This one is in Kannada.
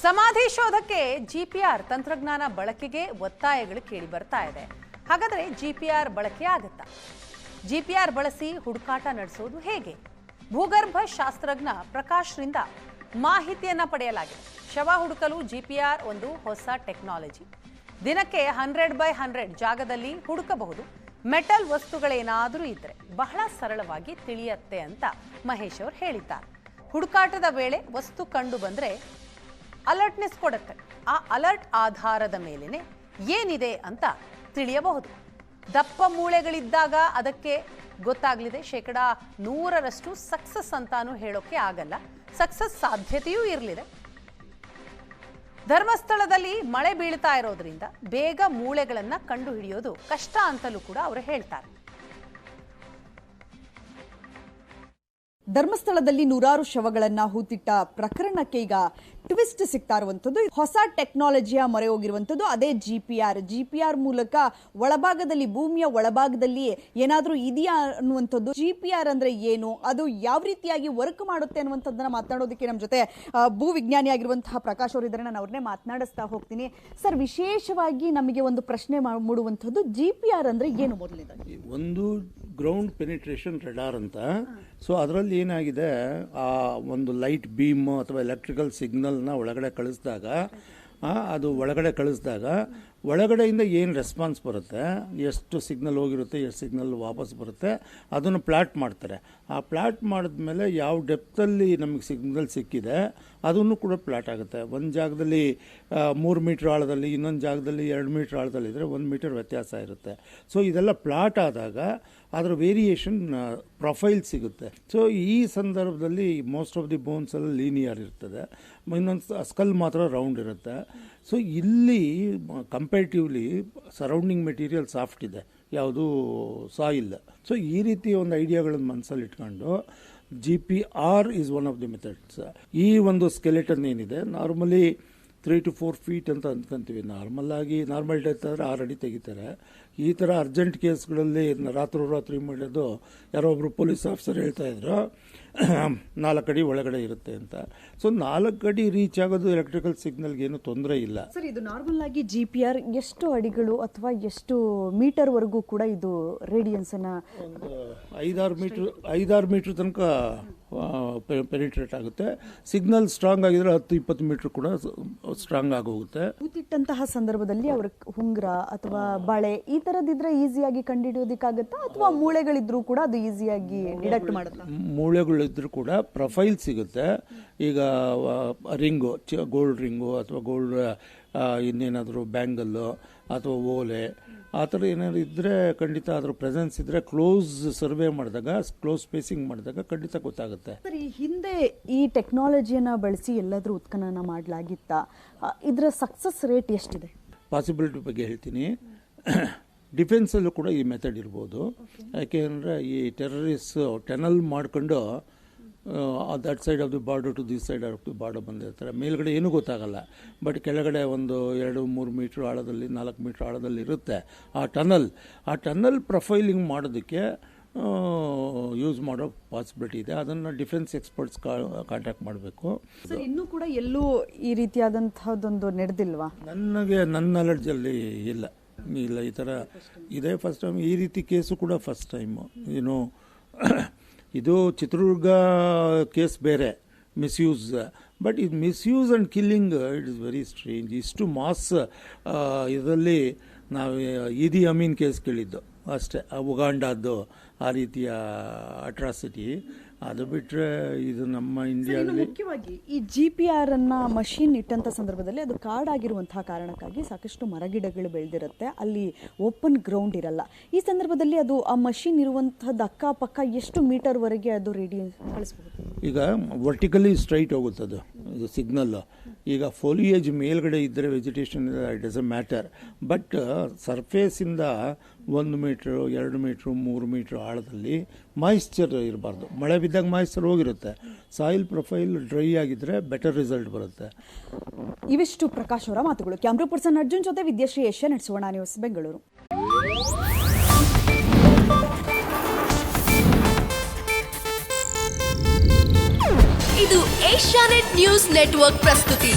ಸಮಾಧಿ ಶೋಧಕ್ಕೆ ಜಿಪಿಆರ್ ತಂತ್ರಜ್ಞಾನ ಬಳಕೆಗೆ ಒತ್ತಾಯಗಳು ಕೇಳಿ ಬರ್ತಾ ಇದೆ. ಹಾಗಾದರೆ ಜಿಪಿಆರ್ ಬಳಕೆ ಆಗುತ್ತಾ? ಜಿಪಿಆರ್ ಬಳಸಿ ಹುಡುಕಾಟ ನಡೆಸೋದು ಹೇಗೆ? ಭೂಗರ್ಭ ಶಾಸ್ತ್ರಜ್ಞ ಪ್ರಕಾಶ್ರಿಂದ ಮಾಹಿತಿಯನ್ನ ಪಡೆಯಲಾಗಿದೆ. ಶವ ಹುಡುಕಲು ಜಿಪಿಆರ್ ಒಂದು ಹೊಸ ಟೆಕ್ನಾಲಜಿ. ದಿನಕ್ಕೆ 100x100 ಜಾಗದಲ್ಲಿ ಹುಡುಕಬಹುದು. ಮೆಟಲ್ ವಸ್ತುಗಳೇನಾದರೂ ಇದ್ರೆ ಬಹಳ ಸರಳವಾಗಿ ತಿಳಿಯತ್ತೆ ಅಂತ ಮಹೇಶ್ ಅವರು ಹೇಳಿದ್ದಾರೆ. ಹುಡುಕಾಟದ ವೇಳೆ ವಸ್ತು ಕಂಡು ಬಂದ್ರೆ ಅಲರ್ಟ್ನೆಸ್ ಕೊಡುತ್ತೆ. ಆ ಅಲರ್ಟ್ ಆಧಾರದ ಮೇಲೆನೆ ಏನಿದೆ ಅಂತ ತಿಳಿಯಬಹುದು. ದಪ್ಪ ಮೂಳೆಗಳಿದ್ದಾಗ ಅದಕ್ಕೆ ಗೊತ್ತಾಗಲಿದೆ. 100% ಸಕ್ಸಸ್ ಅಂತಾನೂ ಹೇಳೋಕೆ ಆಗಲ್ಲ. ಸಕ್ಸಸ್ ಸಾಧ್ಯತೆಯೂ ಇರಲಿದೆ. ಧರ್ಮಸ್ಥಳದಲ್ಲಿ ಮಳೆ ಬೀಳ್ತಾ ಇರೋದ್ರಿಂದ ಬೇಗ ಮೂಳೆಗಳನ್ನ ಕಂಡು ಹಿಡಿಯೋದು ಕಷ್ಟ ಅಂತಲೂ ಕೂಡ ಅವರು ಹೇಳ್ತಾರೆ. ಧರ್ಮಸ್ಥಳದಲ್ಲಿ ನೂರಾರು ಶವಗಳನ್ನ ಹೂತಿಟ್ಟ ಪ್ರಕರಣಕ್ಕೆ ಈಗ ಟ್ವಿಸ್ಟ್ ಸಿಗ್ತಾ ಇರುವಂತದ್ದು. ಹೊಸ ಟೆಕ್ನಾಲಜಿಯ ಮೊರೆ ಹೋಗಿರುವಂತದ್ದು ಅದೇ ಜಿಪಿಆರ್ ಮೂಲಕ ಒಳಭಾಗದಲ್ಲಿ, ಭೂಮಿಯ ಒಳಭಾಗದಲ್ಲಿ ಏನಾದ್ರೂ ಇದೆಯಾ ಅನ್ನುವಂಥದ್ದು. ಜಿಪಿಆರ್ ಅಂದ್ರೆ ಏನು, ಅದು ಯಾವ ರೀತಿಯಾಗಿ ವರ್ಕ್ ಮಾಡುತ್ತೆ ಅನ್ನುವಂಥದ್ದನ್ನ ಮಾತನಾಡೋದಕ್ಕೆ ನಮ್ಮ ಜೊತೆ ಭೂ ವಿಜ್ಞಾನಿ ಆಗಿರುವಂತಹ ಪ್ರಕಾಶ್ ಅವರು ಇದ್ದಾರೆ. ನಾನು ಅವ್ರನ್ನೇ ಮಾತನಾಡಿಸ್ತಾ ಹೋಗ್ತೀನಿ. ಸರ್, ವಿಶೇಷವಾಗಿ ನಮಗೆ ಒಂದು ಪ್ರಶ್ನೆ ಮೂಡುವಂಥದ್ದು, ಜಿಪಿಆರ್ ಅಂದ್ರೆ ಏನು? ಮೊದಲನೇದಾಗಿ ಒಂದು ಗ್ರೌಂಡ್ ಪೆನಿಟ್ರೇಷನ್ ರೆಡಾರ್ ಅಂತ. ಸೊ ಅದರಲ್ಲಿ ಏನಾಗಿದೆ, ಆ ಒಂದು ಲೈಟ್ ಬೀಮ್ ಅಥವಾ ಎಲೆಕ್ಟ್ರಿಕಲ್ ಸಿಗ್ನಲ್ನ ಒಳಗಡೆ ಕಳಿಸಿದಾಗ ಒಳಗಡೆಯಿಂದ ಏನು ರೆಸ್ಪಾನ್ಸ್ ಬರುತ್ತೆ, ಎಷ್ಟು ಸಿಗ್ನಲ್ ಹೋಗಿರುತ್ತೆ, ಎಷ್ಟು ಸಿಗ್ನಲ್ ವಾಪಸ್ ಬರುತ್ತೆ, ಅದನ್ನು ಪ್ಲಾಟ್ ಮಾಡ್ತಾರೆ. ಆ ಪ್ಲಾಟ್ ಮಾಡಿದ್ಮೇಲೆ ಯಾವ ಡೆಪ್ತಲ್ಲಿ ನಮಗೆ ಸಿಗ್ನಲ್ ಸಿಕ್ಕಿದೆ ಅದನ್ನು ಕೂಡ ಪ್ಲಾಟ್ ಆಗುತ್ತೆ. ಒಂದು ಜಾಗದಲ್ಲಿ 3 ಮೀಟರ್ ಆಳದಲ್ಲಿ, ಇನ್ನೊಂದು ಜಾಗದಲ್ಲಿ 2 ಮೀಟರ್ ಆಳದಲ್ಲಿದ್ದರೆ 1 ಮೀಟರ್ ವ್ಯತ್ಯಾಸ ಇರುತ್ತೆ. ಸೊ ಇದೆಲ್ಲ ಪ್ಲಾಟ್ ಆದಾಗ ಅದರ ವೇರಿಯೇಷನ್ ಪ್ರೊಫೈಲ್ ಸಿಗುತ್ತೆ. ಸೊ ಈ ಸಂದರ್ಭದಲ್ಲಿ ಮೋಸ್ಟ್ ಆಫ್ ದಿ ಬೋನ್ಸ್ ಎಲ್ಲ ಲೀನಿಯರ್ ಇರ್ತದೆ, ಇನ್ನೊಂದು ಸ್ಕಲ್ ಮಾತ್ರ ರೌಂಡ್ ಇರುತ್ತೆ. ಸೊ ಇಲ್ಲಿ ಕಂಪೇರಿಟಿವ್ಲಿ ಸರೌಂಡಿಂಗ್ ಮೆಟೀರಿಯಲ್ ಸಾಫ್ಟ್ ಇದೆ, ಯಾವುದು ಸಾಯಿಲ್. ಸೊ ಈ ರೀತಿ ಒಂದು ಐಡಿಯಾಗಳನ್ನು ಮನಸ್ಸಲ್ಲಿ ಇಟ್ಕೊಂಡು GPR is one of the methods. ಈ ಒಂದು ಸ್ಕೆಲೆಟನ್ ಏನಿದೆ, ನಾರ್ಮಲಿ 3 to 4 feet ಅಂತ ಅಂದ್ಕೊಂತೀವಿ. ನಾರ್ಮಲ್ ಡೆತ್ ಆದರೆ 6 ಅಡಿ ತೆಗಿತಾರೆ. ಈ ಥರ ಅರ್ಜೆಂಟ್ ಕೇಸ್ಗಳಲ್ಲಿ ರಾತ್ರಿ ಮಾಡೋದು, ಯಾರೋ ಒಬ್ಬರು ಪೊಲೀಸ್ ಆಫೀಸರ್ ಹೇಳ್ತಾ ಇದ್ರು 4 ಅಡಿ ಒಳಗಡೆ ಇರುತ್ತೆ ಅಂತ. ಸೊ 4 ಅಡಿ ರೀಚ್ ಆಗೋದು ಎಲೆಕ್ಟ್ರಿಕಲ್ ಸಿಗ್ನಲ್ಗೆ ಏನು ತೊಂದರೆ ಇಲ್ಲ. ಸರ್, ಇದು ನಾರ್ಮಲ್ ಆಗಿ ಜಿಪಿಆರ್ ಎಷ್ಟು ಅಡಿಗಳು ಅಥವಾ ಎಷ್ಟು ಮೀಟರ್ ವರೆಗೂ ಕೂಡ ಇದು ರೇಡಿಯನ್ಸ್ ಅನ್ನ 5-6 ಮೀಟರ್ ತನಕ ಪೆನಿಟ್ರೇಟ್ ಆಗುತ್ತೆ. ಸಿಗ್ನಲ್ ಸ್ಟ್ರಾಂಗ್ ಆಗಿದ್ರೆ 10-20 ಮೀಟರ್ ಕೂಡ ಸ್ಟ್ರಾಂಗ್ ಆಗೋಗುತ್ತೆ. ಹೂತಿಟ್ಟಂತಹ ಸಂದರ್ಭದಲ್ಲಿ ಅವ್ರ ಹುಂಗ್ರ ಅಥವಾ ಬಳೆ ಈ ತರದಿದ್ರೆ ಈಸಿಯಾಗಿ ಕಂಡುಹಿಡಿಯೋದಕ್ಕಾಗತ್ತಾ, ಅಥವಾ ಮೂಳೆಗಳಿದ್ರೂ ಕೂಡ ಅದು ಈಸಿಯಾಗಿ ಡಿಟೆಕ್ಟ್ ಮಾಡುತ್ತಾ? ಮೂಳೆಗಳಿದ್ರೂ ಕೂಡ ಪ್ರೊಫೈಲ್ ಸಿಗುತ್ತೆ. ಈಗ ರಿಂಗು, ಗೋಲ್ಡ್ ರಿಂಗು ಅಥವಾ ಗೋಲ್ಡ್ ಇನ್ನೇನಾದರೂ ಬ್ಯಾಂಗಲ್ಲು ಅಥವಾ ಓಲೆ ಆ ಥರ ಏನಾದ್ರು ಇದ್ದರೆ ಖಂಡಿತ ಅದರ ಪ್ರೆಸೆನ್ಸ್ ಇದ್ದರೆ ಕ್ಲೋಸ್ ಸರ್ವೆ ಮಾಡಿದಾಗ, ಕ್ಲೋಸ್ ಸ್ಪೇಸಿಂಗ್ ಮಾಡಿದಾಗ ಖಂಡಿತ ಗೊತ್ತಾಗುತ್ತೆ. ಸರ್, ಈ ಹಿಂದೆ ಈ ಟೆಕ್ನಾಲಜಿಯನ್ನು ಬಳಸಿ ಎಲ್ಲಾದರೂ ಉತ್ಖನನ ಮಾಡಲಾಗಿತ್ತಾ? ಇದರ ಸಕ್ಸಸ್ ರೇಟ್ ಎಷ್ಟಿದೆ? ಪಾಸಿಬಿಲಿಟಿ ಬಗ್ಗೆ ಹೇಳ್ತೀನಿ. ಡಿಫೆನ್ಸಲ್ಲೂ ಕೂಡ ಈ ಮೆಥಡ್ ಇರ್ಬೋದು. ಯಾಕೆಂದರೆ ಈ ಟೆರರಿಸ್ಟ್ ಟನಲ್ ಮಾಡ್ಕೊಂಡು that side of the border to this side of the border ಬಂದಿರ್ತಾರೆ. ಮೇಲ್ಗಡೆ ಏನೂ ಗೊತ್ತಾಗಲ್ಲ, ಬಟ್ ಕೆಳಗಡೆ ಒಂದು 2-3 ಮೀಟ್ರ್ ಆಳದಲ್ಲಿ, 4 ಮೀಟ್ರ್ ಆಳದಲ್ಲಿ ಇರುತ್ತೆ ಆ ಟನಲ್ ಪ್ರೊಫೈಲಿಂಗ್ ಮಾಡೋದಕ್ಕೆ ಯೂಸ್ ಮಾಡೋ ಪಾಸಿಬಿಲಿಟಿ ಇದೆ. ಅದನ್ನು ಡಿಫೆನ್ಸ್ ಎಕ್ಸ್ಪರ್ಟ್ಸ್ ಕಾಂಟ್ಯಾಕ್ಟ್ ಮಾಡಬೇಕು. ಸರ್, ಇನ್ನೂ ಕೂಡ ಎಲ್ಲೂ ಈ ರೀತಿಯಾದಂಥದ್ದೊಂದು ನಡೆದಿಲ್ವಾ? ನನ್ನ ನಾಲೆಡ್ಜಲ್ಲಿ ಇಲ್ಲ. ಈ ಥರ ಇದೇ ಫಸ್ಟ್ ಟೈಮ್. ಈ ರೀತಿ ಕೇಸು ಕೂಡ ಫಸ್ಟ್ ಟೈಮು. ಇದು ಚಿತ್ರದುರ್ಗ ಕೇಸ್ ಬೇರೆ, ಮಿಸ್ಯೂಸ್. ಬಟ್ ಇದು misuse and killing, it is very strange. ಇಷ್ಟು ಮಾಸ್ ಇದರಲ್ಲಿ ನಾವು ಈದಿ ಅಮೀನ್ ಕೇಸ್ ಕೇಳಿದ್ದು ಅಷ್ಟೇ, ಉಗಾಂಡದ್ದು ಆ ರೀತಿಯ ಅಟ್ರಾಸಿಟಿ. ಅದು ಬಿಟ್ಟರೆ ಇದು ನಮ್ಮ ಇಂಡಿಯಾದಲ್ಲಿ ಮುಖ್ಯವಾಗಿ ಈ ಜಿಪಿಆರ್ ಅನ್ನ ಮಷೀನ್ ಇಟ್ಟಂತ ಸಂದರ್ಭದಲ್ಲಿ ಅದು ಕಾಡಾಗಿರುವಂತಹ ಕಾರಣಕ್ಕಾಗಿ ಸಾಕಷ್ಟು ಮರಗಿಡಗಳು ಬೆಳೆದಿರುತ್ತೆ, ಅಲ್ಲಿ ಓಪನ್ ಗ್ರೌಂಡ್ ಇರಲ್ಲ. ಈ ಸಂದರ್ಭದಲ್ಲಿ ಅದು ಆ ಮಷೀನ್ ಇರುವಂತಹದ್ದು ಅಕ್ಕಪಕ್ಕ ಎಷ್ಟು ಮೀಟರ್ ವರೆಗೆ ಅದು ರೇಡಿಯನ್ಸ್ ಕಳಿಸಬಹುದು? ಈಗ ವರ್ಟಿಕಲಿ ಸ್ಟ್ರೈಟ್ ಹೋಗುತ್ತೆ ಅದು, ಇದು ಸಿಗ್ನಲ್ಲು. ಈಗ ಫೋಲಿಯೇಜ್ ಮೇಲ್ಗಡೆ ಇದ್ದರೆ vegetation it does a matter. But ಸರ್ಫೇಸಿಂದ 1 ಮೀಟ್ರು, 2 ಮೀಟ್ರು, 3 ಮೀಟ್ರ್ ಆಳದಲ್ಲಿ ಮಾಯಿಶ್ಚರ್ ಇರಬಾರ್ದು. ಮಳೆ ಬಿದ್ದಾಗ ಮಾಯಿಶ್ಚರ್ ಹೋಗಿರುತ್ತೆ. ಸಾಯಿಲ್ ಪ್ರೊಫೈಲ್ ಡ್ರೈ ಆಗಿದ್ರೆ ಬೆಟರ್ ರಿಸಲ್ಟ್ ಬರುತ್ತೆ. ಇವಿಷ್ಟು ಪ್ರಕಾಶ್ ಅವರ ಮಾತುಗಳು. ಕ್ಯಾಮ್ರಾ ಪರ್ಸನ್ ಅರ್ಜುನ್ ಜೊತೆ ವಿದ್ಯಾಶ್ರೀ, ಏಷ್ಯಾನೆಟ್ ಸುವರ್ಣ ನ್ಯೂಸ್, ಬೆಂಗಳೂರು. ಇದು ಏಷ್ಯಾನೆಟ್ ನ್ಯೂಸ್ ನೆಟ್ವರ್ಕ್ ಪ್ರಸ್ತುತಿ.